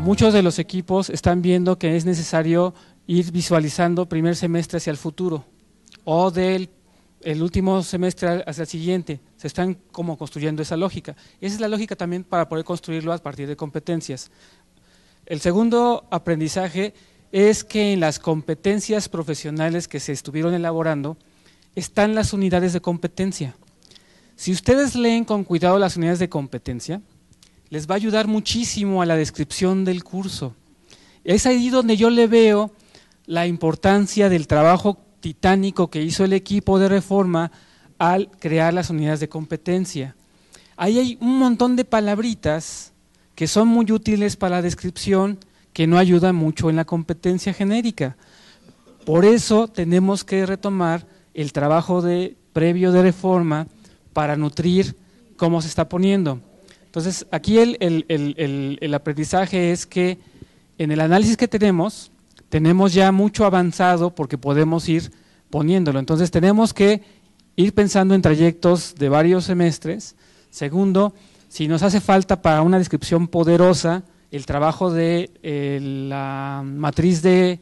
Muchos de los equipos están viendo que es necesario ir visualizando primer semestre hacia el futuro o del el último semestre hacia el siguiente. Se están como construyendo esa lógica. Esa es la lógica también para poder construirlo a partir de competencias. El segundo aprendizaje es que en las competencias profesionales que se estuvieron elaborando están las unidades de competencia. Si ustedes leen con cuidado las unidades de competencia, les va a ayudar muchísimo a la descripción del curso. Es ahí donde yo le veo la importancia del trabajo titánico que hizo el equipo de Reforma al crear las unidades de competencia. Ahí hay un montón de palabritas que son muy útiles para la descripción, que no ayudan mucho en la competencia genérica. Por eso tenemos que retomar el trabajo previo de Reforma para nutrir cómo se está poniendo. Entonces, aquí el aprendizaje es que en el análisis que tenemos ya mucho avanzado porque podemos ir poniéndolo. Entonces, tenemos que ir pensando en trayectos de varios semestres. Segundo, si nos hace falta para una descripción poderosa el trabajo de la matriz de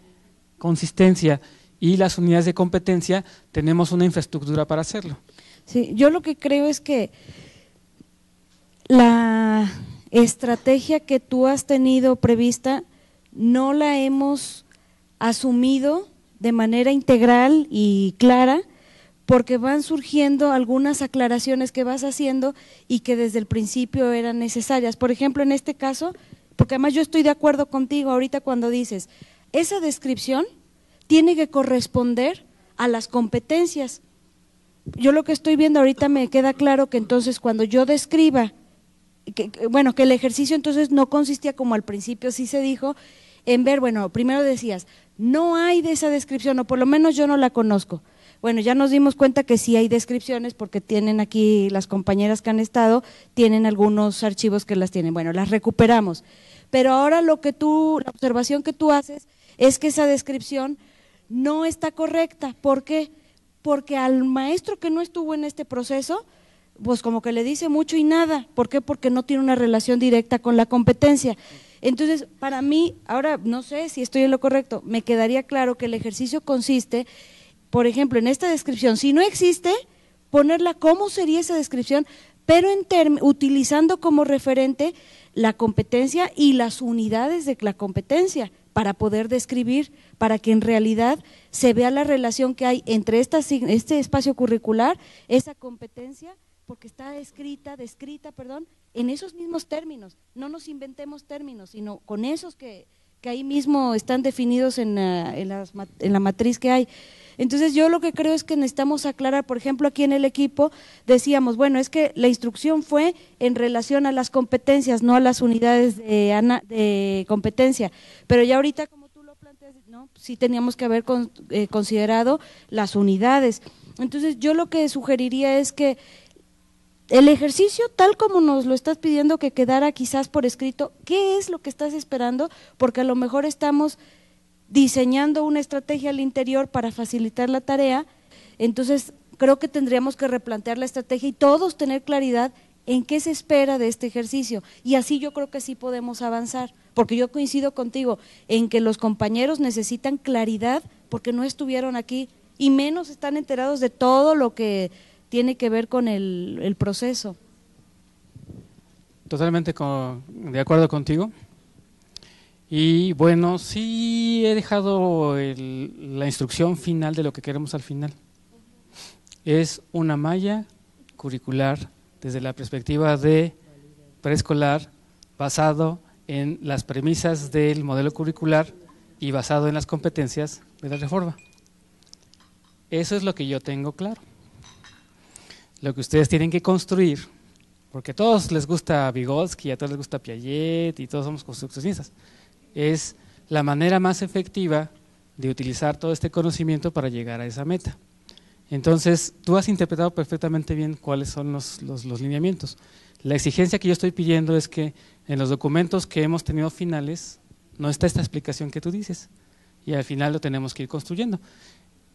consistencia y las unidades de competencia, tenemos una infraestructura para hacerlo. Sí, yo lo que creo es que la estrategia que tú has tenido prevista no la hemos asumido de manera integral y clara, porque van surgiendo algunas aclaraciones que vas haciendo y que desde el principio eran necesarias. Por ejemplo, en este caso, porque además yo estoy de acuerdo contigo ahorita cuando dices, esa descripción tiene que corresponder a las competencias. Yo lo que estoy viendo ahorita me queda claro que entonces cuando yo describa, que el ejercicio entonces no consistía como al principio sí se dijo, en ver, bueno, primero decías, no hay de esa descripción, o por lo menos yo no la conozco. Bueno, ya nos dimos cuenta que sí hay descripciones porque tienen aquí las compañeras que han estado, tienen algunos archivos que las tienen, bueno, las recuperamos. Pero ahora la observación que tú haces es que esa descripción no está correcta. ¿Por qué? Porque al maestro que no estuvo en este proceso, pues como que le dice mucho y nada. ¿Por qué? Porque no tiene una relación directa con la competencia. Entonces, para mí, ahora no sé si estoy en lo correcto, me quedaría claro que el ejercicio consiste, por ejemplo, en esta descripción, si no existe, ponerla cómo sería esa descripción, pero utilizando como referente la competencia y las unidades de la competencia para poder describir, para que en realidad se vea la relación que hay entre este espacio curricular, esa competencia, porque está descrita, en esos mismos términos, no nos inventemos términos, sino con esos que ahí mismo están definidos en la matriz que hay. Entonces yo lo que creo es que necesitamos aclarar, por ejemplo aquí en el equipo decíamos, bueno, es que la instrucción fue en relación a las competencias, no a las unidades de competencia, pero ya ahorita como tú lo planteas, no, sí teníamos que haber considerado las unidades. Entonces yo lo que sugeriría es que el ejercicio, tal como nos lo estás pidiendo que quedara quizás por escrito, ¿qué es lo que estás esperando? Porque a lo mejor estamos diseñando una estrategia al interior para facilitar la tarea, entonces creo que tendríamos que replantear la estrategia y todos tener claridad en qué se espera de este ejercicio, y así yo creo que sí podemos avanzar, porque yo coincido contigo en que los compañeros necesitan claridad porque no estuvieron aquí y menos están enterados de todo lo que tiene que ver con el proceso. Totalmente de acuerdo contigo. Y bueno, sí he dejado la instrucción final de lo que queremos al final. Es una malla curricular desde la perspectiva de preescolar, basado en las premisas del modelo curricular y basado en las competencias de la Reforma. Eso es lo que yo tengo claro. Lo que ustedes tienen que construir porque a todos les gusta Vygotsky, a todos les gusta Piaget y todos somos construccionistas. Es la manera más efectiva de utilizar todo este conocimiento para llegar a esa meta. Entonces, tú has interpretado perfectamente bien cuáles son los lineamientos. La exigencia que yo estoy pidiendo es que en los documentos que hemos tenido finales no está esta explicación que tú dices y al final lo tenemos que ir construyendo.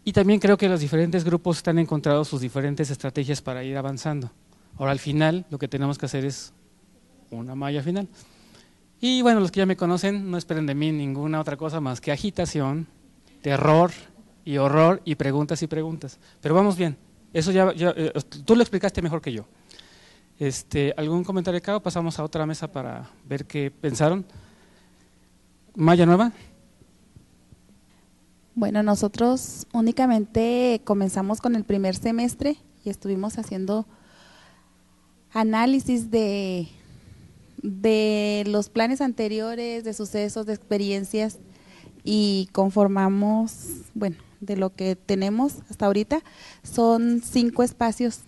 Y también creo que los diferentes grupos están encontrando sus diferentes estrategias para ir avanzando. Ahora al final lo que tenemos que hacer es una malla final. Y bueno, los que ya me conocen no esperen de mí ninguna otra cosa más que agitación, terror y horror y preguntas y preguntas. Pero vamos bien, eso tú lo explicaste mejor que yo. ¿Algún comentario acá o pasamos a otra mesa para ver qué pensaron? ¿Malla nueva? Bueno, nosotros únicamente comenzamos con el primer semestre y estuvimos haciendo análisis de los planes anteriores, de sucesos, de experiencias y conformamos, bueno, de lo que tenemos hasta ahorita, son 5 espacios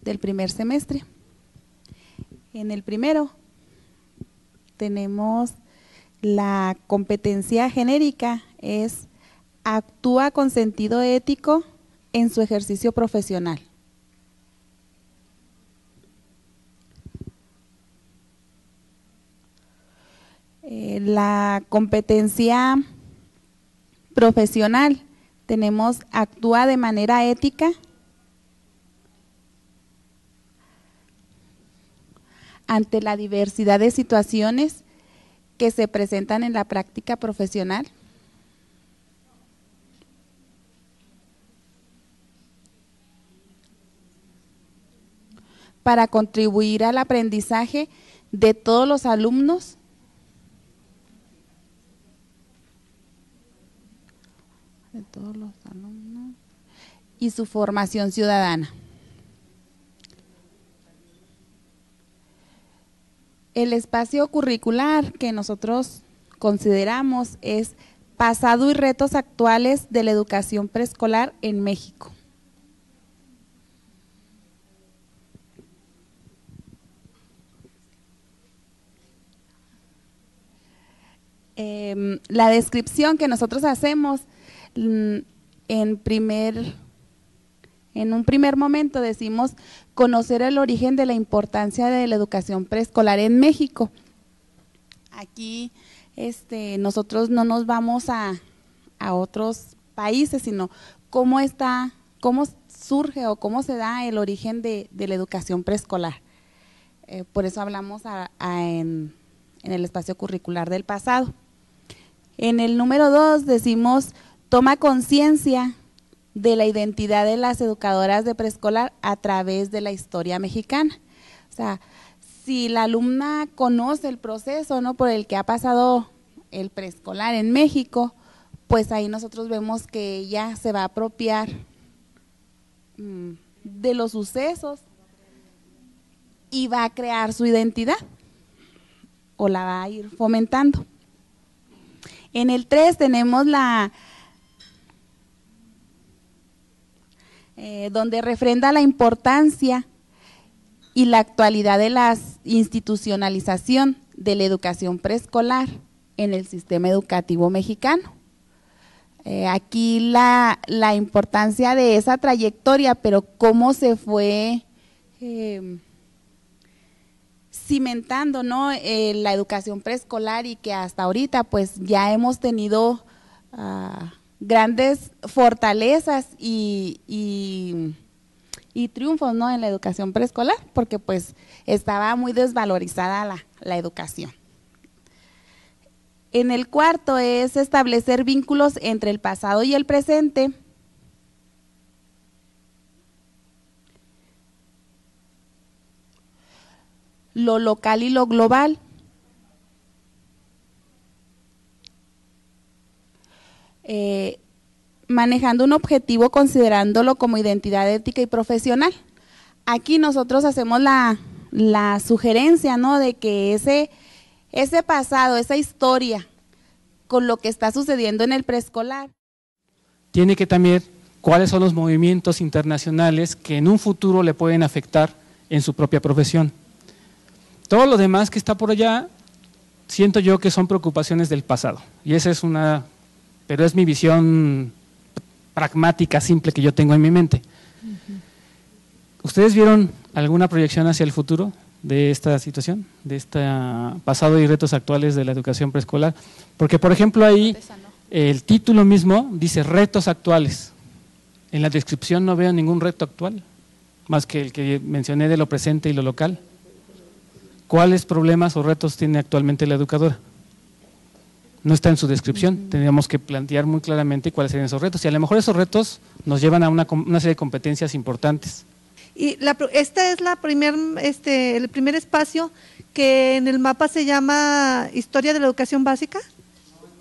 del primer semestre. En el primero tenemos la competencia genérica, es actúa con sentido ético en su ejercicio profesional. La competencia profesional, tenemos actúa de manera ética ante la diversidad de situaciones que se presentan en la práctica profesional. Para contribuir al aprendizaje de todos los alumnos y su formación ciudadana. El espacio curricular que nosotros consideramos es pasado y retos actuales de la educación preescolar en México. La descripción que nosotros hacemos en un primer momento decimos conocer el origen de la importancia de la educación preescolar en México. Aquí nosotros no nos vamos a otros países, sino cómo surge o cómo se da el origen de la educación preescolar. Por eso hablamos en el espacio curricular del pasado. En el número 2 decimos toma conciencia de la identidad de las educadoras de preescolar a través de la historia mexicana. O sea, si la alumna conoce el proceso, ¿no?, por el que ha pasado el preescolar en México, pues ahí nosotros vemos que ella se va a apropiar de los sucesos y va a crear su identidad o la va a ir fomentando. En el 3 tenemos donde refrenda la importancia y la actualidad de la institucionalización de la educación preescolar en el sistema educativo mexicano. Aquí la importancia de esa trayectoria, pero cómo se fue cimentando, ¿no?, la educación preescolar y que hasta ahorita pues ya hemos tenido grandes fortalezas y triunfos, ¿no?, en la educación preescolar, porque pues estaba muy desvalorizada la educación. En el 4 es establecer vínculos entre el pasado y el presente. Lo local y lo global. Manejando un objetivo considerándolo como identidad ética y profesional. Aquí nosotros hacemos la sugerencia, ¿no?, de que ese pasado, esa historia con lo que está sucediendo en el preescolar. Tiene que también cuáles son los movimientos internacionales que en un futuro le pueden afectar en su propia profesión. Todo lo demás que está por allá, siento yo que son preocupaciones del pasado. Y esa es pero es mi visión pragmática, simple que yo tengo en mi mente. ¿Ustedes vieron alguna proyección hacia el futuro de esta situación, de este pasado y retos actuales de la educación preescolar? Porque, por ejemplo, ahí el título mismo dice retos actuales. En la descripción no veo ningún reto actual, más que el que mencioné de lo presente y lo local. ¿Cuáles problemas o retos tiene actualmente la educadora? No está en su descripción, tendríamos que plantear muy claramente cuáles serían esos retos, y a lo mejor esos retos nos llevan a una serie de competencias importantes. Y esta es el primer espacio que en el mapa se llama Historia de la Educación Básica.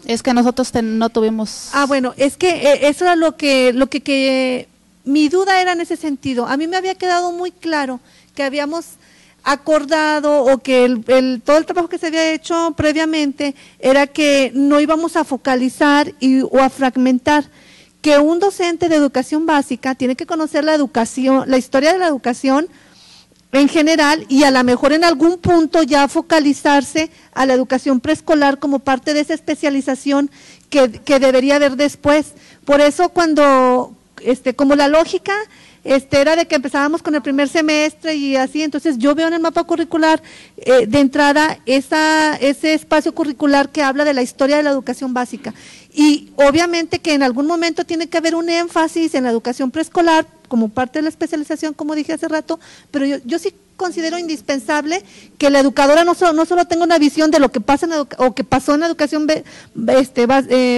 Es que nosotros no tuvimos… Bueno, es que eso era lo que mi duda era en ese sentido. A mí me había quedado muy claro que habíamos acordado o que todo el trabajo que se había hecho previamente era que no íbamos a focalizar o a fragmentar, que un docente de educación básica tiene que conocer la historia de la educación en general y a lo mejor en algún punto ya focalizarse a la educación preescolar como parte de esa especialización que debería haber después. Por eso cuando, como la lógica era de que empezábamos con el primer semestre y así, entonces yo veo en el mapa curricular de entrada ese espacio curricular que habla de la historia de la educación básica. Y obviamente que en algún momento tiene que haber un énfasis en la educación preescolar como parte de la especialización, como dije hace rato, pero yo sí considero indispensable que la educadora no solo tenga una visión de lo que pasa o que pasó en la educación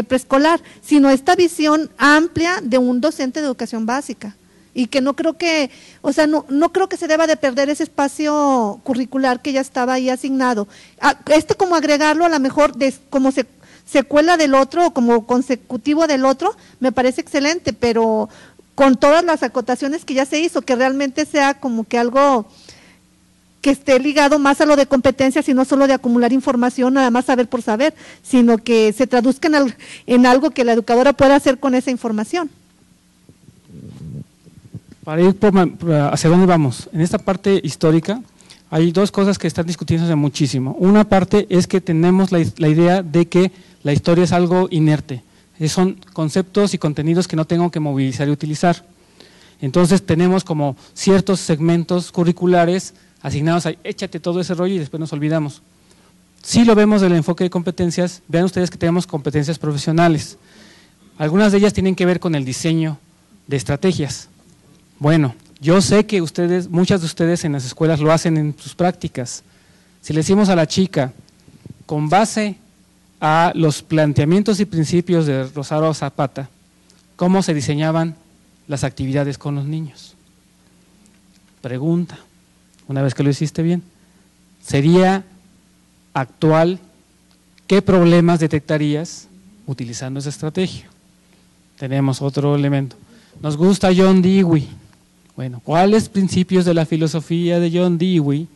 preescolar, sino esta visión amplia de un docente de educación básica. Y que no creo que se deba de perder ese espacio curricular que ya estaba ahí asignado. Como agregarlo a lo mejor como secuela del otro o como consecutivo del otro, me parece excelente, pero con todas las acotaciones que ya se hizo, que realmente sea como que algo que esté ligado más a lo de competencias y no solo de acumular información, nada más saber por saber, sino que se traduzca en algo que la educadora pueda hacer con esa información. Para ir hacia dónde vamos, en esta parte histórica hay dos cosas que están discutiéndose muchísimo. Una parte es que tenemos la idea de que la historia es algo inerte, son conceptos y contenidos que no tengo que movilizar y utilizar. Entonces tenemos como ciertos segmentos curriculares asignados a échate todo ese rollo y después nos olvidamos. Si lo vemos del enfoque de competencias, vean ustedes que tenemos competencias profesionales. Algunas de ellas tienen que ver con el diseño de estrategias. Bueno, yo sé que muchas de ustedes en las escuelas lo hacen en sus prácticas. Si le decimos a la chica, con base a los planteamientos y principios de Rosario Zapata, ¿cómo se diseñaban las actividades con los niños? Pregunta, una vez que lo hiciste bien, ¿sería actual? ¿Qué problemas detectarías utilizando esa estrategia? Tenemos otro elemento. Nos gusta John Dewey. Bueno, ¿cuáles principios de la filosofía de John Dewey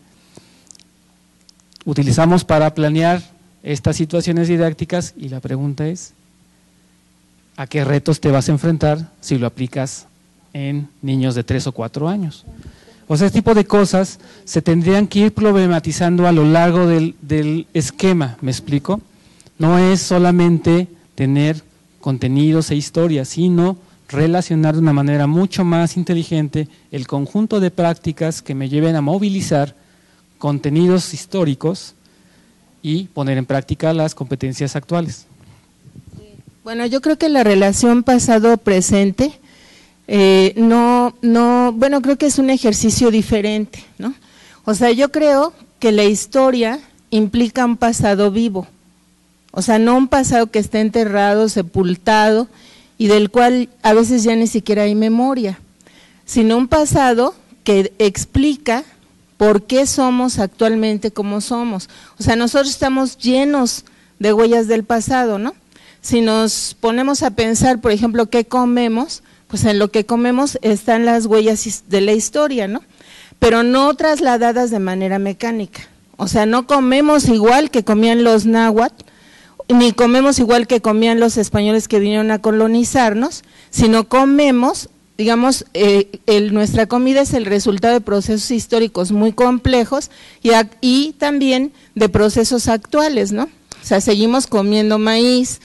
utilizamos para planear estas situaciones didácticas? Y la pregunta es, ¿a qué retos te vas a enfrentar si lo aplicas en niños de 3 o 4 años? O sea, este tipo de cosas se tendrían que ir problematizando a lo largo del esquema, ¿me explico? No es solamente tener contenidos e historias, sino relacionar de una manera mucho más inteligente el conjunto de prácticas que me lleven a movilizar contenidos históricos y poner en práctica las competencias actuales. Bueno, yo creo que la relación pasado-presente, creo que es un ejercicio diferente, ¿no? O sea, yo creo que la historia implica un pasado vivo, o sea, no un pasado que esté enterrado, sepultado, y del cual a veces ya ni siquiera hay memoria, sino un pasado que explica por qué somos actualmente como somos. O sea, nosotros estamos llenos de huellas del pasado, ¿no? Si nos ponemos a pensar, por ejemplo, qué comemos, pues en lo que comemos están las huellas de la historia, ¿no? Pero no trasladadas de manera mecánica. O sea, no comemos igual que comían los náhuatl, ni comemos igual que comían los españoles que vinieron a colonizarnos, sino comemos digamos, nuestra comida es el resultado de procesos históricos muy complejos y también de procesos actuales, ¿no? O sea, seguimos comiendo maíz,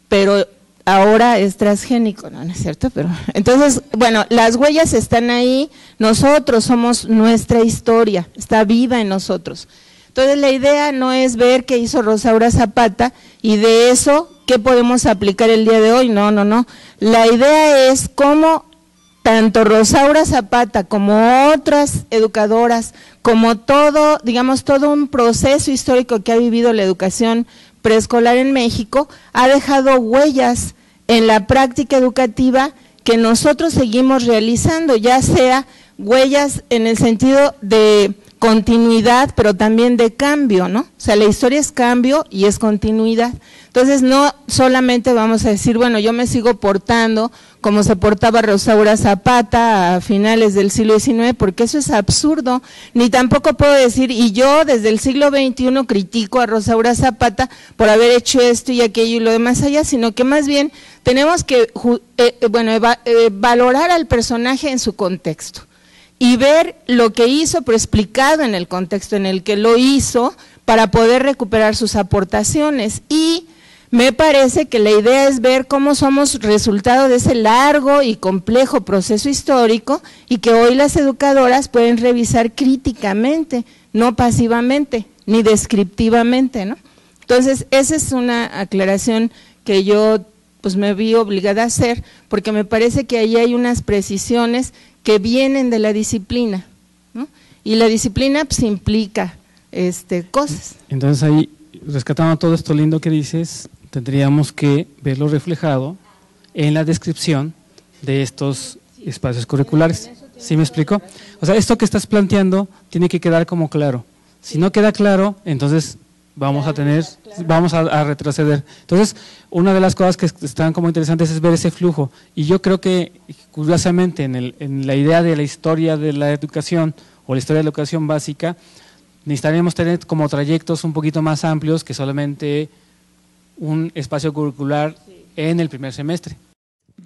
pero ahora es transgénico, ¿no? ¿No es cierto? Pero entonces, bueno, las huellas están ahí, nosotros somos nuestra historia, está viva en nosotros. Entonces la idea no es ver qué hizo Rosaura Zapata y de eso qué podemos aplicar el día de hoy, no. La idea es cómo tanto Rosaura Zapata como otras educadoras, como todo, digamos, todo un proceso histórico que ha vivido la educación preescolar en México, ha dejado huellas en la práctica educativa que nosotros seguimos realizando, ya sea huellas en el sentido de continuidad, pero también de cambio, ¿no? O sea, la historia es cambio y es continuidad. Entonces, no solamente vamos a decir, bueno, yo me sigo portando como se portaba Rosaura Zapata a finales del siglo XIX, porque eso es absurdo, ni tampoco puedo decir, y yo desde el siglo XXI critico a Rosaura Zapata por haber hecho esto y aquello y lo demás allá, sino que más bien tenemos que, valorar al personaje en su contexto y ver lo que hizo, pero explicado en el contexto en el que lo hizo, para poder recuperar sus aportaciones. Y me parece que la idea es ver cómo somos resultado de ese largo y complejo proceso histórico y que hoy las educadoras pueden revisar críticamente, no pasivamente, ni descriptivamente, ¿no? Entonces, esa es una aclaración que yo pues me vi obligada a hacer, porque me parece que ahí hay unas precisiones que vienen de la disciplina, ¿no? Y la disciplina pues implica cosas. Entonces ahí, rescatando todo esto lindo que dices, tendríamos que verlo reflejado en la descripción de estos espacios curriculares. ¿Sí me explico? O sea, esto que estás planteando tiene que quedar como claro. Si no queda claro, entonces vamos a retroceder. Entonces, una de las cosas que están como interesantes es ver ese flujo. Y yo creo que, curiosamente, en la idea de la historia de la educación o la historia de la educación básica, necesitaríamos tener como trayectos un poquito más amplios que solamente un espacio curricular en el primer semestre.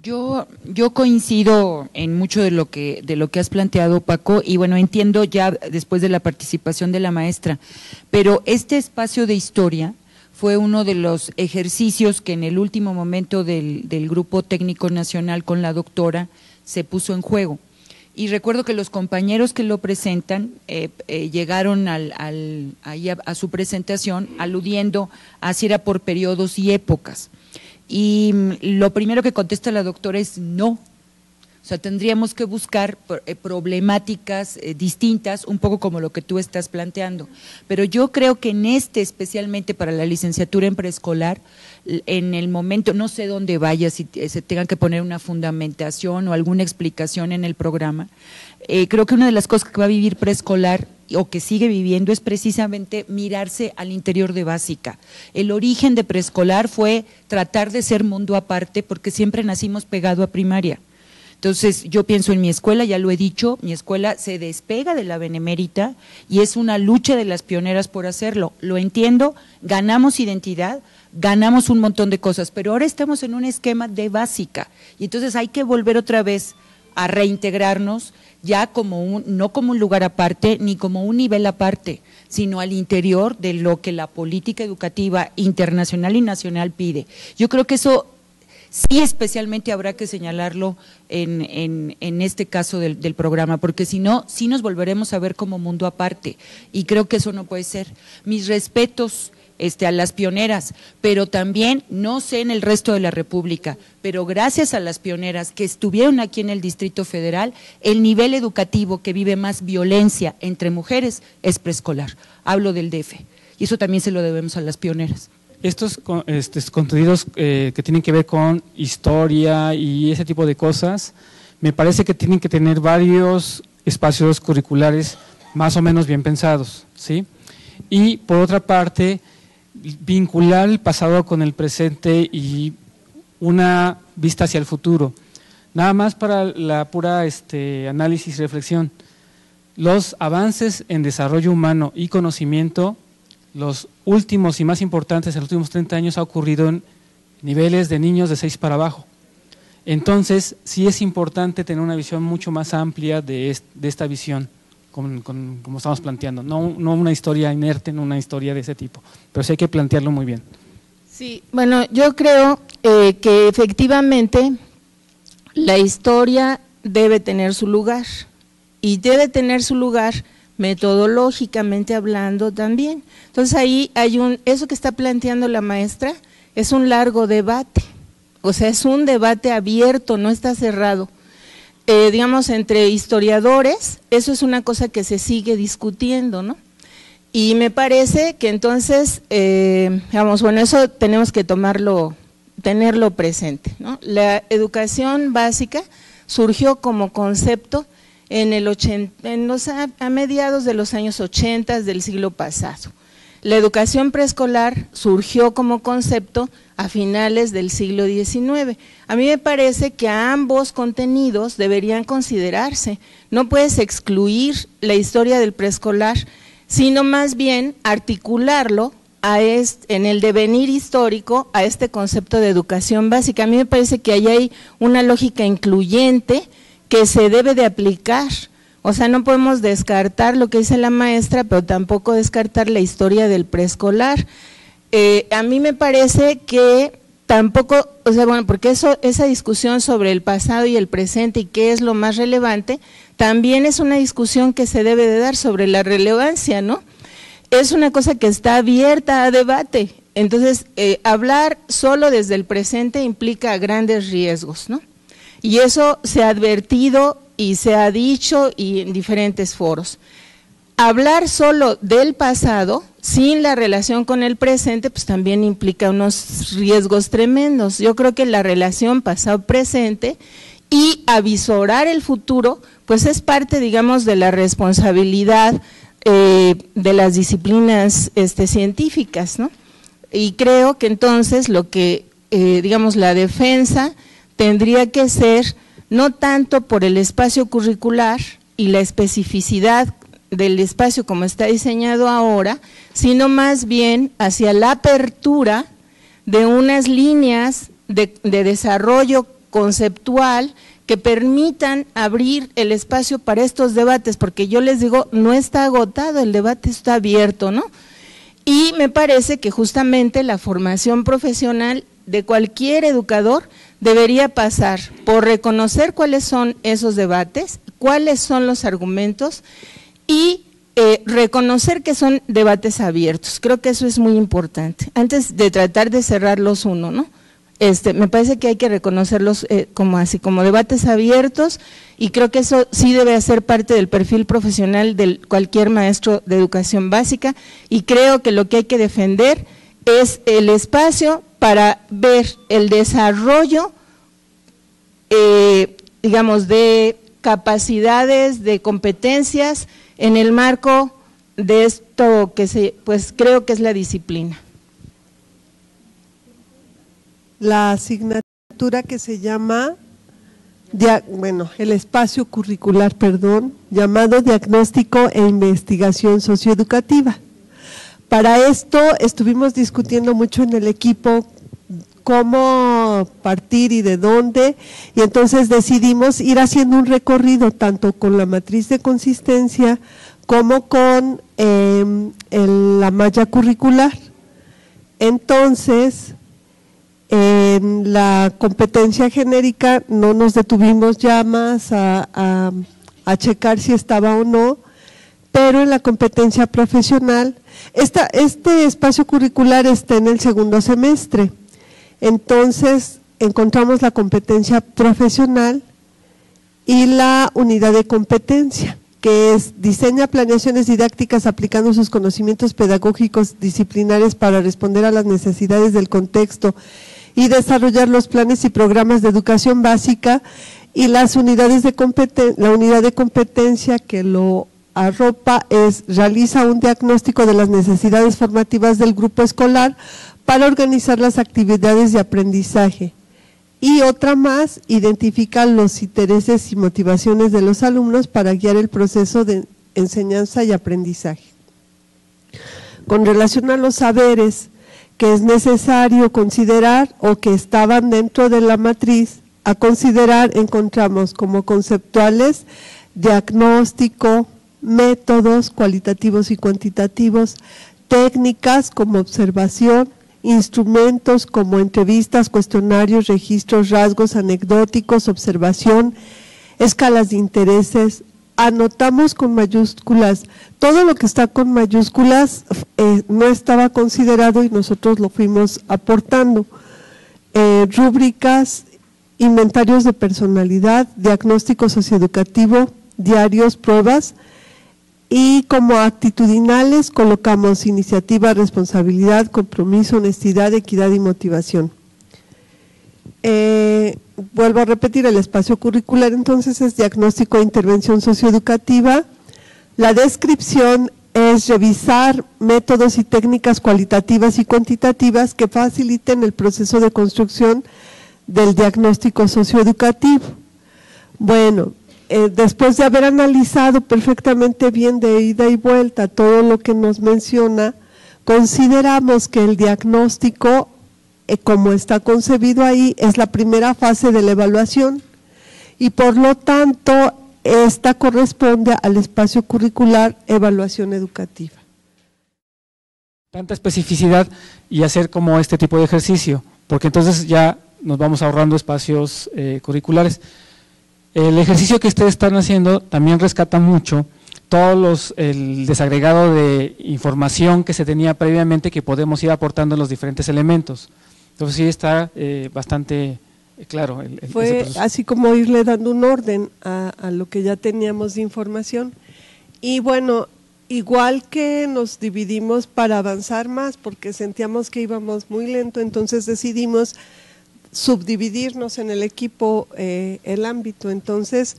Yo coincido en mucho de lo que has planteado, Paco, y bueno, entiendo ya después de la participación de la maestra, pero este espacio de historia fue uno de los ejercicios que en el último momento del Grupo Técnico Nacional con la doctora se puso en juego. Y recuerdo que los compañeros que lo presentan llegaron ahí a su presentación aludiendo a si era por periodos y épocas. Y lo primero que contesta la doctora es no. O sea, tendríamos que buscar problemáticas distintas, un poco como lo que tú estás planteando. Pero yo creo que especialmente para la licenciatura en preescolar, en el momento, no sé dónde vaya, si se tengan que poner una fundamentación o alguna explicación en el programa, creo que una de las cosas que va a vivir preescolar o que sigue viviendo es precisamente mirarse al interior de básica. El origen de preescolar fue tratar de ser mundo aparte porque siempre nacimos pegado a primaria. Entonces yo pienso en mi escuela, ya lo he dicho, mi escuela se despega de la Benemérita y es una lucha de las pioneras por hacerlo. Lo entiendo, ganamos identidad, ganamos un montón de cosas, pero ahora estamos en un esquema de básica y entonces hay que volver otra vez a reintegrarnos ya no como un lugar aparte ni como un nivel aparte, sino al interior de lo que la política educativa internacional y nacional pide. Yo creo que eso sí especialmente habrá que señalarlo en este caso del programa, porque si no, sí nos volveremos a ver como mundo aparte y creo que eso no puede ser. Mis respetos a las pioneras, pero también, no sé en el resto de la República, pero gracias a las pioneras que estuvieron aquí en el Distrito Federal, el nivel educativo que vive más violencia entre mujeres es preescolar. Hablo del DF y eso también se lo debemos a las pioneras. Estos contenidos que tienen que ver con historia y ese tipo de cosas, me parece que tienen que tener varios espacios curriculares más o menos bien pensados, ¿sí? Y por otra parte, vincular el pasado con el presente y una vista hacia el futuro. Nada más para la pura análisis y reflexión. Los avances en desarrollo humano y conocimiento, los últimos y más importantes en los últimos 30 años ha ocurrido en niveles de niños de 6 para abajo. Entonces, sí es importante tener una visión mucho más amplia de esta visión, como estamos planteando, no una historia inerte, no una historia de ese tipo, pero sí hay que plantearlo muy bien. Sí, bueno, yo creo que efectivamente la historia debe tener su lugar, y debe tener su lugar metodológicamente hablando también. Entonces ahí hay eso que está planteando la maestra es un largo debate, o sea, es un debate abierto, no está cerrado. Digamos, entre historiadores, eso es una cosa que se sigue discutiendo, ¿no? Y me parece que entonces, digamos, bueno, eso tenemos que tenerlo presente, ¿no? La educación básica surgió como concepto a mediados de los años 80 del siglo pasado. La educación preescolar surgió como concepto a finales del siglo XIX. A mí me parece que a ambos contenidos deberían considerarse. No puedes excluir la historia del preescolar, sino más bien articularlo en el devenir histórico a este concepto de educación básica. A mí me parece que ahí hay una lógica incluyente que se debe de aplicar. O sea, no podemos descartar lo que dice la maestra, pero tampoco descartar la historia del preescolar. A mí me parece que tampoco, o sea, bueno, porque esa discusión sobre el pasado y el presente y qué es lo más relevante, también es una discusión que se debe de dar sobre la relevancia, ¿no? Es una cosa que está abierta a debate. Entonces, hablar solo desde el presente implica grandes riesgos, ¿no? Y eso se ha advertido y se ha dicho y en diferentes foros. Hablar solo del pasado, sin la relación con el presente, pues también implica unos riesgos tremendos. Yo creo que la relación pasado-presente y avisorar el futuro, pues es parte, digamos, de la responsabilidad de las disciplinas científicas, ¿no? Y creo que entonces lo que, digamos, la defensa tendría que ser no tanto por el espacio curricular y la especificidad del espacio como está diseñado ahora, sino más bien hacia la apertura de unas líneas de desarrollo conceptual que permitan abrir el espacio para estos debates, porque yo les digo, no está agotado, el debate está abierto, ¿no? Y me parece que justamente la formación profesional de cualquier educador debería pasar por reconocer cuáles son esos debates, cuáles son los argumentos y reconocer que son debates abiertos. Creo que eso es muy importante, antes de tratar de cerrarlos uno, ¿no? Me parece que hay que reconocerlos como debates abiertos, y creo que eso sí debe ser parte del perfil profesional de cualquier maestro de educación básica, y creo que lo que hay que defender es el espacio para ver el desarrollo, digamos, de capacidades, de competencias en el marco de esto que pues creo que es la disciplina. La asignatura que se llama, el espacio curricular, llamado Diagnóstico e Investigación Socioeducativa. Para esto estuvimos discutiendo mucho en el equipo cómo partir y de dónde, y entonces decidimos ir haciendo un recorrido tanto con la matriz de consistencia como con la malla curricular. Entonces, en la competencia genérica no nos detuvimos ya más a checar si estaba o no, pero en la competencia profesional, este espacio curricular está en el segundo semestre. Entonces encontramos la competencia profesional y la unidad de competencia, que es diseña planeaciones didácticas aplicando sus conocimientos pedagógicos disciplinares para responder a las necesidades del contexto y desarrollar los planes y programas de educación básica, y las unidades de la unidad de competencia que lo arropa realiza un diagnóstico de las necesidades formativas del grupo escolar para organizar las actividades de aprendizaje, y otra más identifica los intereses y motivaciones de los alumnos para guiar el proceso de enseñanza y aprendizaje. Con relación a los saberes que es necesario considerar o que estaban dentro de la matriz, a considerar encontramos como conceptuales diagnóstico, métodos cualitativos y cuantitativos, técnicas como observación, instrumentos como entrevistas, cuestionarios, registros, rasgos anecdóticos, observación, escalas de intereses. Anotamos con mayúsculas, todo lo que está con mayúsculas no estaba considerado y nosotros lo fuimos aportando. Rúbricas, inventarios de personalidad, diagnóstico socioeducativo, diarios, pruebas, y como actitudinales colocamos iniciativa, responsabilidad, compromiso, honestidad, equidad y motivación. Vuelvo a repetir, el espacio curricular entonces es diagnóstico e intervención socioeducativa. La descripción es revisar métodos y técnicas cualitativas y cuantitativas que faciliten el proceso de construcción del diagnóstico socioeducativo. Bueno, después de haber analizado perfectamente bien de ida y vuelta todo lo que nos menciona, consideramos que el diagnóstico, como está concebido ahí, es la primera fase de la evaluación y por lo tanto esta corresponde al espacio curricular evaluación educativa. Tanta especificidad y hacer como este tipo de ejercicio, porque entonces ya nos vamos ahorrando espacios curriculares. El ejercicio que ustedes están haciendo también rescata mucho el desagregado de información que se tenía previamente que podemos ir aportando en los diferentes elementos. Entonces sí está bastante claro. Fue así como irle dando un orden a lo que ya teníamos de información. Y bueno, igual que nos dividimos para avanzar más porque sentíamos que íbamos muy lento, entonces decidimos subdividirnos en el equipo, el ámbito. Entonces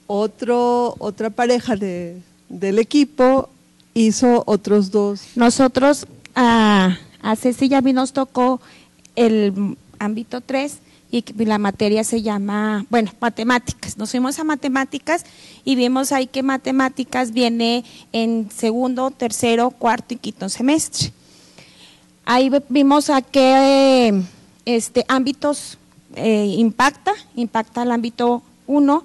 otra pareja del equipo hizo otros dos. Nosotros a Ceci y a mí nos tocó el ámbito 3 y la materia se llama, bueno, matemáticas. Nos fuimos a matemáticas y vimos ahí que matemáticas viene en segundo, tercero, cuarto y quinto semestre. Ahí vimos a qué ámbitos impacta el ámbito 1,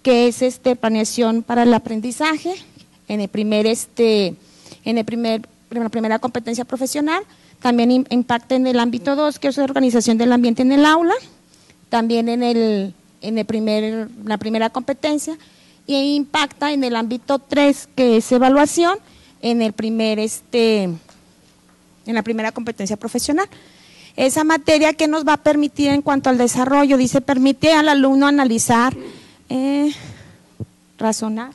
que es planeación para el aprendizaje, en la primera competencia profesional. También impacta en el ámbito 2, que es la organización del ambiente en el aula, también en la primera competencia, y impacta en el ámbito 3, que es evaluación, en la primera competencia profesional. Esa materia que nos va a permitir en cuanto al desarrollo, dice, permite al alumno analizar, razonar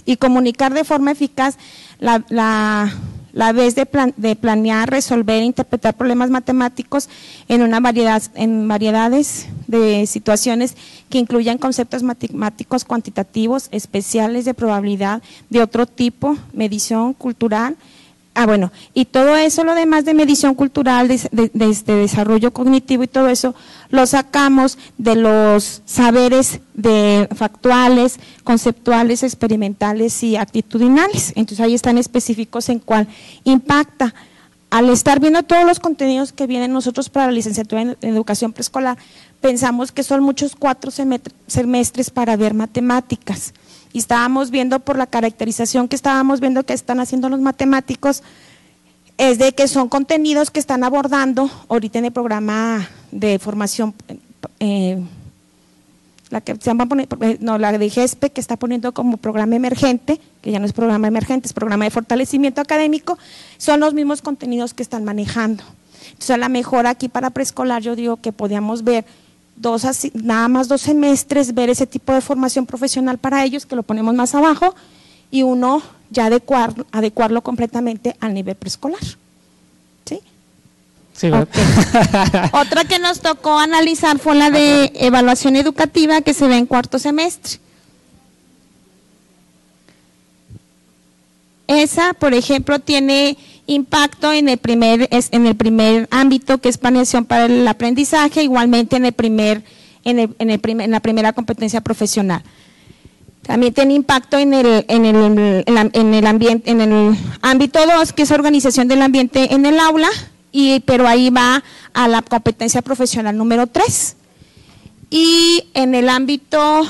y comunicar de forma eficaz la vez de planear, resolver e interpretar problemas matemáticos en variedades de situaciones que incluyan conceptos matemáticos cuantitativos, especiales de probabilidad, de otro tipo, medición cultural. Bueno, y todo eso, lo demás de medición cultural, de desarrollo cognitivo y todo eso, lo sacamos de los saberes factuales, conceptuales, experimentales y actitudinales. Entonces ahí están específicos en cuál impacta. Al estar viendo todos los contenidos que vienen nosotros para la licenciatura en educación preescolar, pensamos que son muchos 4 semestres para ver matemáticas. Y estábamos viendo por la caracterización que estábamos viendo que están haciendo los matemáticos, es de que son contenidos que están abordando ahorita en el programa de formación, la de GESPE, que está poniendo como programa emergente, que ya no es programa emergente, es programa de fortalecimiento académico, son los mismos contenidos que están manejando. Entonces a lo mejor aquí para preescolar yo digo que podíamos ver nada más 2 semestres, ver ese tipo de formación profesional para ellos, que lo ponemos más abajo, y uno ya adecuarlo completamente al nivel preescolar. ¿Sí? Sí, okay. Otra que nos tocó analizar fue la de evaluación educativa, que se ve en 4º semestre. Esa, por ejemplo, tiene impacto en el primer ámbito, que es planeación para el aprendizaje, igualmente en la primera competencia profesional. También tiene impacto en el ámbito 2, que es organización del ambiente en el aula, pero ahí va a la competencia profesional número 3. Y en el ámbito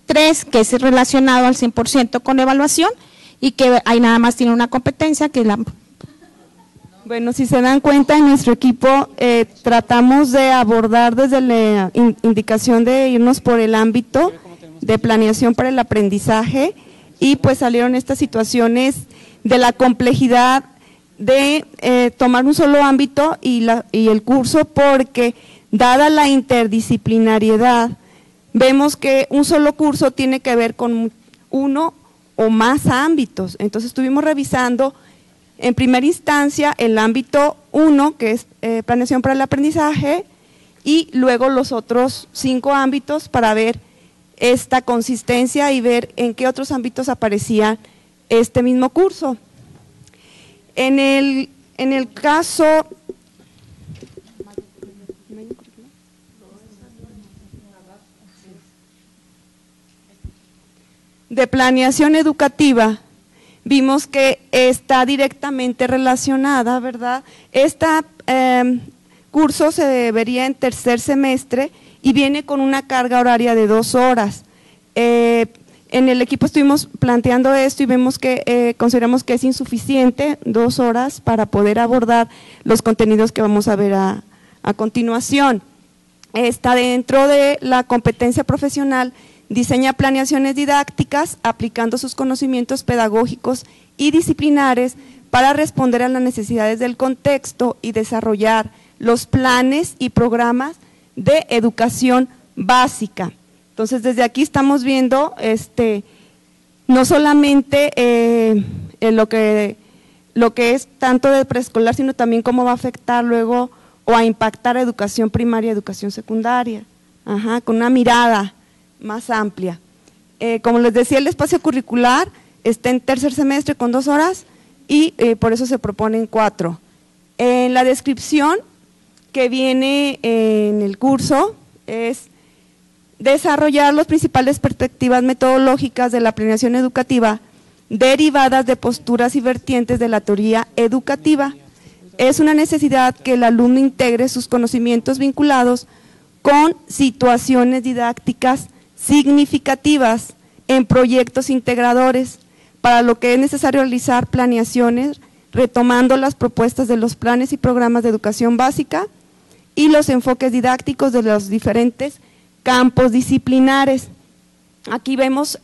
3, que es relacionado al 100% con evaluación, y que ahí nada más tiene una competencia, que es la… Bueno, si se dan cuenta, en nuestro equipo tratamos de abordar desde la indicación de irnos por el ámbito de planeación para el aprendizaje, y pues salieron estas situaciones de la complejidad de tomar un solo ámbito y el curso, porque dada la interdisciplinariedad, vemos que un solo curso tiene que ver con uno o más ámbitos. Entonces estuvimos revisando en primera instancia el ámbito 1, que es planeación para el aprendizaje, y luego los otros 5 ámbitos para ver esta consistencia y ver en qué otros ámbitos aparecía este mismo curso. En el caso de planeación educativa, vimos que está directamente relacionada, ¿verdad? Este curso se debería en tercer semestre y viene con una carga horaria de 2 horas. En el equipo estuvimos planteando esto y vemos que consideramos que es insuficiente 2 horas para poder abordar los contenidos que vamos a ver a continuación. Está dentro de la competencia profesional, diseña planeaciones didácticas aplicando sus conocimientos pedagógicos y disciplinares para responder a las necesidades del contexto y desarrollar los planes y programas de educación básica. Entonces, desde aquí estamos viendo no solamente lo que es tanto de preescolar, sino también cómo va a afectar luego o a impactar a educación primaria y educación secundaria, con una mirada más amplia. Como les decía, el espacio curricular está en tercer semestre con 2 horas y por eso se proponen 4. En la descripción que viene en el curso es desarrollar las principales perspectivas metodológicas de la planeación educativa derivadas de posturas y vertientes de la teoría educativa. Es una necesidad que el alumno integre sus conocimientos vinculados con situaciones didácticas significativas en proyectos integradores, para lo que es necesario realizar planeaciones retomando las propuestas de los planes y programas de educación básica y los enfoques didácticos de los diferentes campos disciplinares. Aquí vemos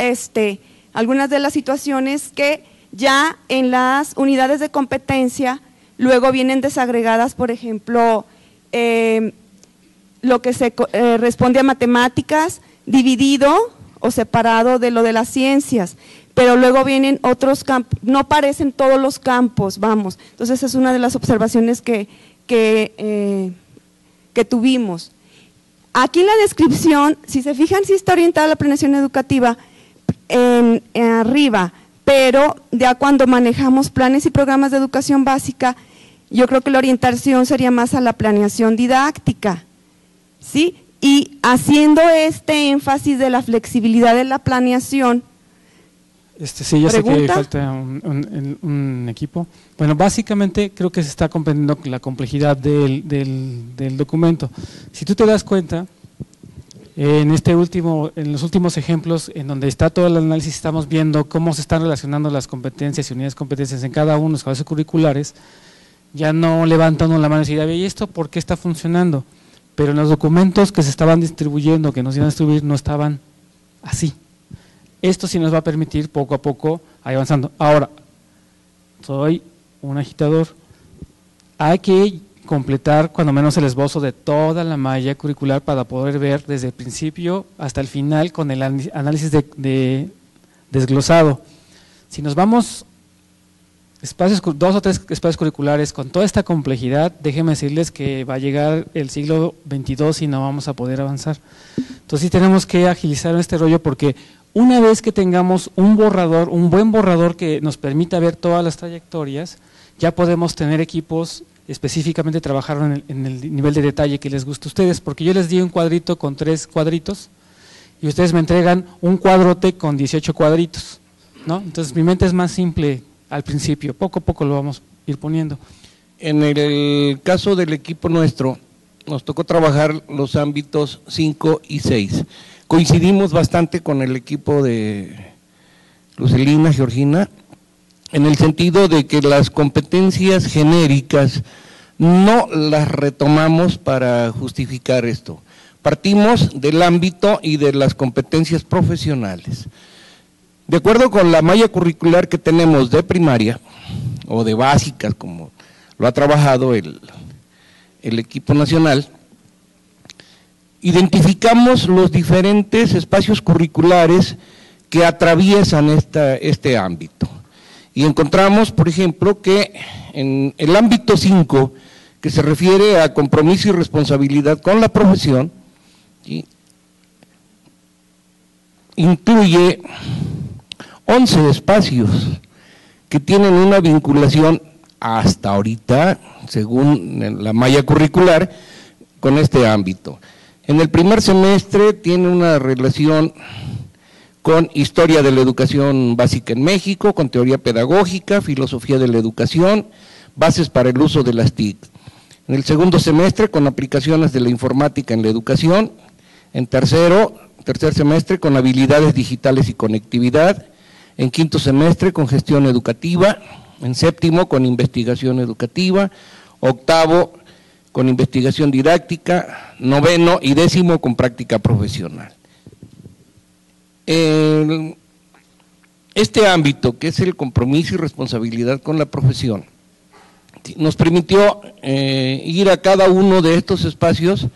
algunas de las situaciones que ya en las unidades de competencia luego vienen desagregadas, por ejemplo, lo que se responde a matemáticas, dividido o separado de lo de las ciencias, pero luego vienen otros campos, no aparecen todos los campos, vamos. Entonces es una de las observaciones que tuvimos. Aquí en la descripción, si se fijan, sí está orientada a la planeación educativa en arriba, pero ya cuando manejamos planes y programas de educación básica, yo creo que la orientación sería más a la planeación didáctica, ¿sí? Y haciendo este énfasis de la flexibilidad de la planeación. Sí, ya sé que falta un equipo. Bueno, básicamente creo que se está comprendiendo la complejidad del documento. Si tú te das cuenta, en los últimos ejemplos, en donde está todo el análisis, estamos viendo cómo se están relacionando las competencias y unidades de competencias en cada uno de los espacios curriculares. Ya no levanta uno la mano y dice, ¿y esto por qué está funcionando? Pero en los documentos que se estaban distribuyendo, que nos iban a distribuir, no estaban así. Esto sí nos va a permitir poco a poco ir avanzando. Ahora, soy un agitador. Hay que completar cuando menos el esbozo de toda la malla curricular para poder ver desde el principio hasta el final con el análisis de desglosado. Si nos vamos 2 o 3 espacios curriculares con toda esta complejidad, déjenme decirles que va a llegar el siglo XXII y no vamos a poder avanzar. Entonces sí tenemos que agilizar este rollo, porque una vez que tengamos un buen borrador que nos permita ver todas las trayectorias, ya podemos tener equipos específicamente trabajar en el nivel de detalle que les guste a ustedes, porque yo les di un cuadrito con 3 cuadritos y ustedes me entregan un cuadrote con 18 cuadritos, ¿no? Entonces mi mente es más simple al principio, poco a poco lo vamos a ir poniendo. En el caso del equipo nuestro, nos tocó trabajar los ámbitos 5 y 6. Coincidimos bastante con el equipo de Lucelina, Georgina, en el sentido de que las competencias genéricas no las retomamos para justificar esto. Partimos del ámbito y de las competencias profesionales. De acuerdo con la malla curricular que tenemos de primaria, o de básicas, como lo ha trabajado el equipo nacional, identificamos los diferentes espacios curriculares que atraviesan este ámbito. Y encontramos, por ejemplo, que en el ámbito 5, que se refiere a compromiso y responsabilidad con la profesión, ¿sí?, incluye 11 espacios que tienen una vinculación hasta ahorita, según la malla curricular, con este ámbito. En el primer semestre tiene una relación con historia de la educación básica en México, con teoría pedagógica, filosofía de la educación, bases para el uso de las TIC. En el segundo semestre con aplicaciones de la informática en la educación, en tercer semestre con habilidades digitales y conectividad, en quinto semestre con gestión educativa, en séptimo con investigación educativa, octavo con investigación didáctica, noveno y décimo con práctica profesional. Este ámbito, que es el compromiso y responsabilidad con la profesión, nos permitió ir a cada uno de estos espacios.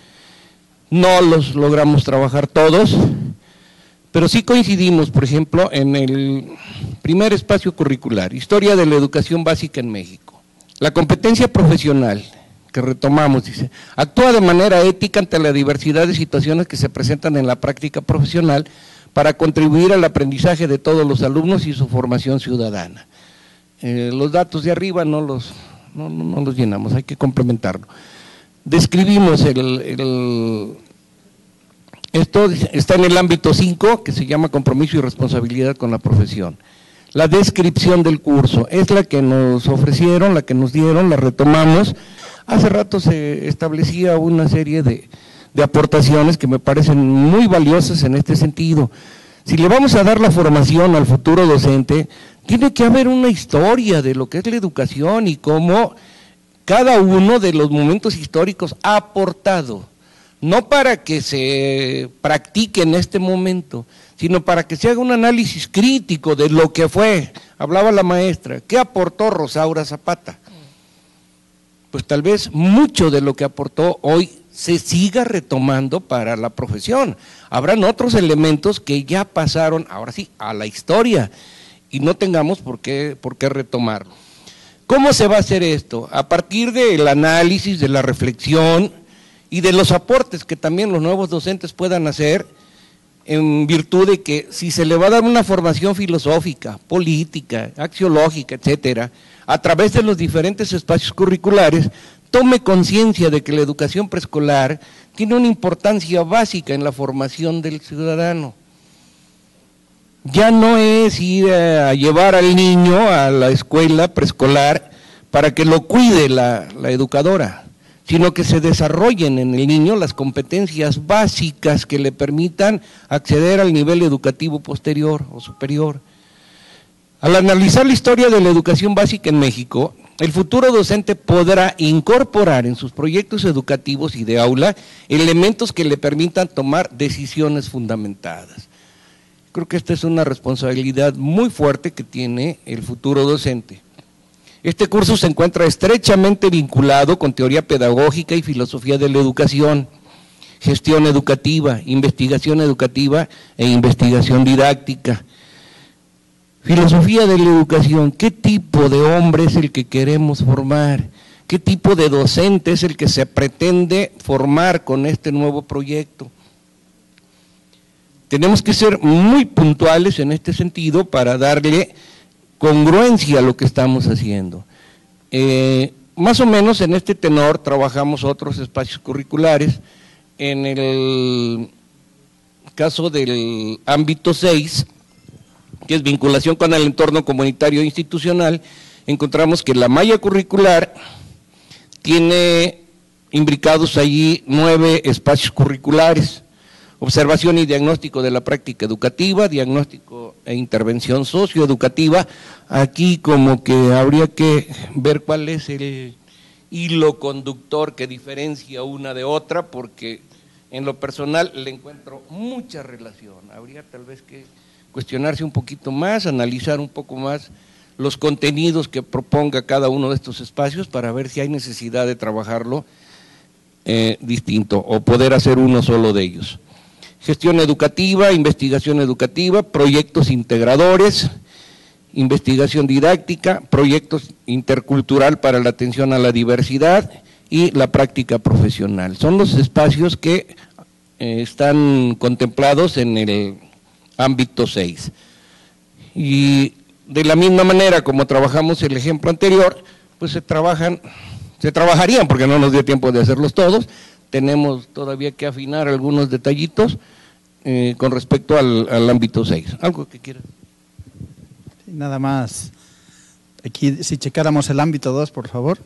No los logramos trabajar todos, pero sí coincidimos, por ejemplo, en el primer espacio curricular, Historia de la Educación Básica en México. La competencia profesional que retomamos, dice, actúa de manera ética ante la diversidad de situaciones que se presentan en la práctica profesional para contribuir al aprendizaje de todos los alumnos y su formación ciudadana. Los datos de arriba no los llenamos, hay que complementarlo. Describimos esto está en el ámbito 5, que se llama compromiso y responsabilidad con la profesión. La descripción del curso es la que nos ofrecieron, la que nos dieron, la retomamos. Hace rato se establecía una serie de aportaciones que me parecen muy valiosas en este sentido. Si le vamos a dar la formación al futuro docente, tiene que haber una historia de lo que es la educación y cómo cada uno de los momentos históricos ha aportado, no para que se practique en este momento, sino para que se haga un análisis crítico de lo que fue. Hablaba la maestra, ¿qué aportó Rosaura Zapata? Pues tal vez mucho de lo que aportó hoy se siga retomando para la profesión. Habrán otros elementos que ya pasaron, ahora sí, a la historia, y no tengamos por qué retomarlo. ¿Cómo se va a hacer esto? A partir del análisis, de la reflexión y de los aportes que también los nuevos docentes puedan hacer, en virtud de que si se le va a dar una formación filosófica, política, axiológica, etcétera, a través de los diferentes espacios curriculares, tome conciencia de que la educación preescolar tiene una importancia básica en la formación del ciudadano. Ya no es ir a llevar al niño a la escuela preescolar para que lo cuide la educadora, sino que se desarrollen en el niño las competencias básicas que le permitan acceder al nivel educativo posterior o superior. Al analizar la historia de la educación básica en México, el futuro docente podrá incorporar en sus proyectos educativos y de aula elementos que le permitan tomar decisiones fundamentadas. Creo que esta es una responsabilidad muy fuerte que tiene el futuro docente. Este curso se encuentra estrechamente vinculado con teoría pedagógica y filosofía de la educación, gestión educativa, investigación educativa e investigación didáctica. Filosofía de la educación, ¿qué tipo de hombre es el que queremos formar? ¿Qué tipo de docente es el que se pretende formar con este nuevo proyecto? Tenemos que ser muy puntuales en este sentido para darle congruencia a lo que estamos haciendo. Más o menos en este tenor trabajamos otros espacios curriculares. En el caso del ámbito 6, que es vinculación con el entorno comunitario e institucional, encontramos que la malla curricular tiene imbricados allí 9 espacios curriculares: observación y diagnóstico de la práctica educativa, diagnóstico e intervención socioeducativa. Aquí como que habría que ver cuál es el hilo conductor que diferencia una de otra, porque en lo personal le encuentro mucha relación. Habría tal vez que cuestionarse un poquito más, analizar un poco más los contenidos que proponga cada uno de estos espacios para ver si hay necesidad de trabajarlo distinto o poder hacer uno solo de ellos. Gestión educativa, investigación educativa, proyectos integradores, investigación didáctica, proyectos intercultural para la atención a la diversidad y la práctica profesional. Son los espacios que están contemplados en el ámbito 6. Y de la misma manera como trabajamos el ejemplo anterior, pues se trabajarían, porque no nos dio tiempo de hacerlos todos. Tenemos todavía que afinar algunos detallitos con respecto al ámbito 6. ¿Algo que quieras? Sí, nada más. Aquí, si checáramos el ámbito 2, por favor,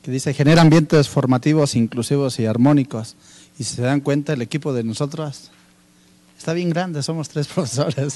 que dice: genera ambientes formativos, inclusivos y armónicos. Y si se dan cuenta, el equipo de nosotros está bien grande, somos 3 profesores.